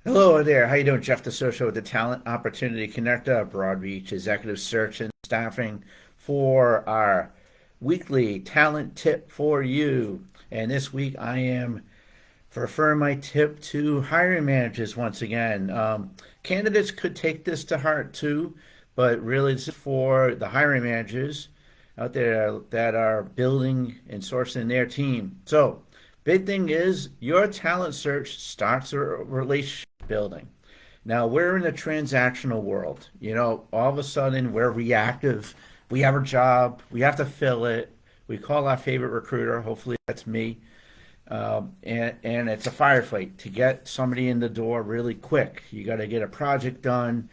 Hello there. How you doing? Jeff DeSocio with the Talent Opportunity Connector, Broadreach Executive Search and Staffing for our weekly talent tip for you. And this week I am referring my tip to hiring managers once again. Candidates could take this to heart too, but really this is for the hiring managers out there that are building and sourcing their team. So, big thing is your talent search starts a relationship building. Now we're in a transactional world. All of a sudden we're reactive. We have a job, we have to fill it. We call our favorite recruiter. Hopefully that's me. And it's a firefight to get somebody in the door really quick. You got to get a project done.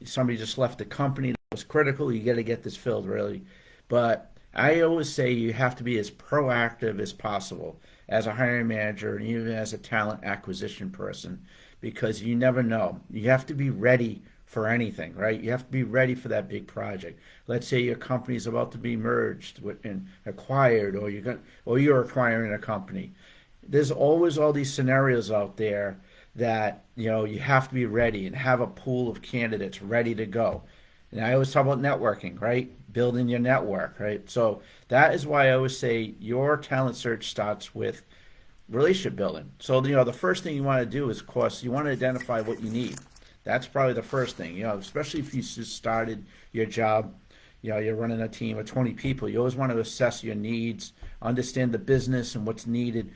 Somebody just left the company that was critical. You got to get this filled really. But I always say you have to be as proactive as possible as a hiring manager and even as a talent acquisition person because you never know. You have to be ready for anything, right? You have to be ready for that big project. Let's say your company is about to be merged and acquired, or you're acquiring a company. There's always all these scenarios out there that you have to be ready and have a pool of candidates ready to go. And I always talk about networking, right? Building your network, right? So that is why I always say your talent search starts with relationship building. So the first thing you want to do is, of course, you want to identify what you need. That's probably the first thing, especially if you just started your job, you're running a team of 20 people. You always want to assess your needs, understand the business and what's needed,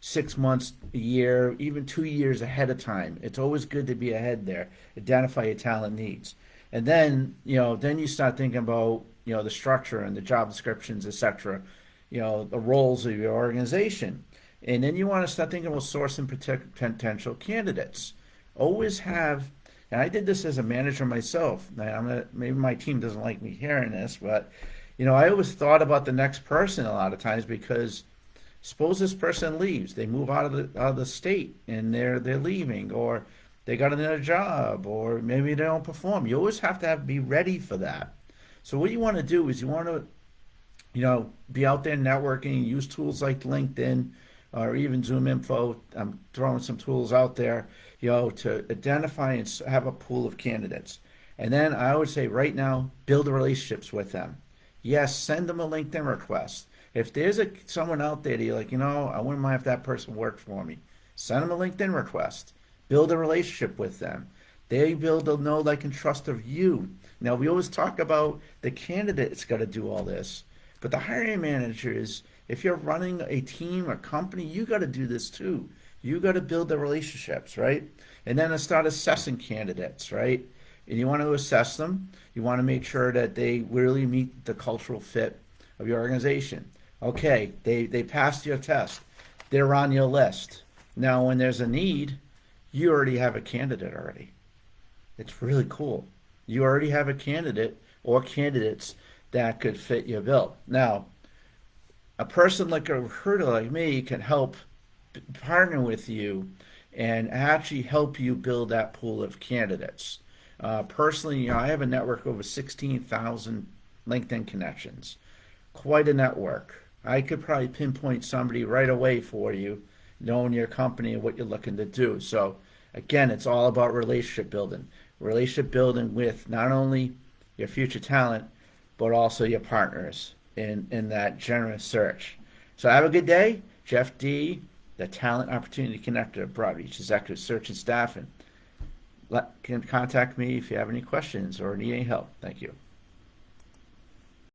6 months, a year, even 2 years ahead of time. It's always good to be ahead there. Identify your talent needs. And then you start thinking about, the structure and the job descriptions, etc., the roles of your organization. And then you want to start thinking about sourcing potential candidates. Always have, and I did this as a manager myself. Maybe my team doesn't like me hearing this, but I always thought about the next person a lot of times because suppose this person leaves, they move out of the state and they're leaving, or they got another job, or maybe they don't perform. You always have to be ready for that. So what you want to do is you want to be out there networking, use tools like LinkedIn or even Zoom Info. I'm throwing some tools out there, to identify and have a pool of candidates. And then I would say right now, build relationships with them. Yes, send them a LinkedIn request. If there's someone out there that you're like, I wouldn't mind if that person worked for me, send them a LinkedIn request. Build a relationship with them. They build a know, like, and trust of you. Now, we always talk about the candidate's got to do all this, but the hiring managers, if you're running a team or company, you got to do this too. You got to build the relationships, right? And then start assessing candidates, right? And you want to assess them. You want to make sure that they really meet the cultural fit of your organization. Okay, they passed your test. They're on your list. Now, when there's a need, you already have a candidate already. It's really cool. You already have a candidate or candidates that could fit your bill. Now, a person like a recruiter like me can help partner with you and actually help you build that pool of candidates. Personally, I have a network of over 16,000 LinkedIn connections. Quite a network. I could probably pinpoint somebody right away for you, knowing your company and what you're looking to do. So, again, it's all about relationship building. Relationship building with not only your future talent, but also your partners in that generous search. So have a good day. Jeff D., the Talent Opportunity Connector, Broadreach Executive Search and Staffing. Can contact me if you have any questions or need any help. Thank you.